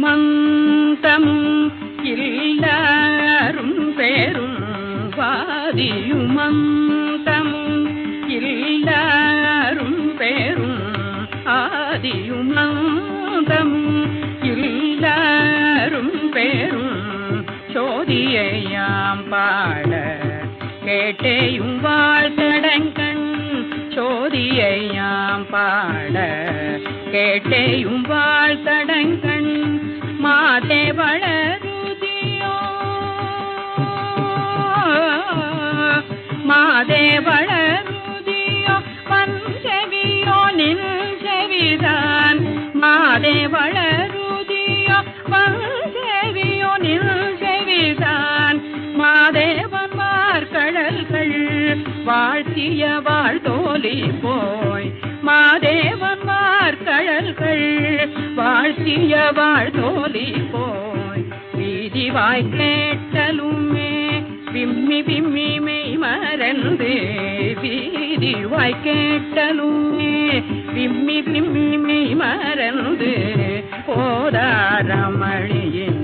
மந்தமும் இல்லாரும் பேரும் வாதியும் மந்தமும் இல்லாரும் பேரும் ஆதியும் மந்தமும் இல்லாரும் பேரும் சோதியையாம் பாட கேட்டேயும் வாழ்த்தடங்கண் சோதியையாம் பாட கேட்டேயும் வாழ்த்தடங்கண் மாதே வளருதியோ மாதே வளருதியோ வன்செவியோ நின் செவிதான் மாதே வளருதியோ வன்செவியோ நின் செவிதான் மாதேவன் மார்கடல்கள் வாழ்த்திய வாழ்தோலி போய் மாதேவன் மார்கடல்கள் வாழ்த்திய வாழ்தோலி போய் வீதிவாய் கேட்டலுமே விம்மி விம்மி மெய் மறந்து வீதிவாய் கேட்டலுமே விம்மி விம்மி மெய் மறந்து போதாரமணியின்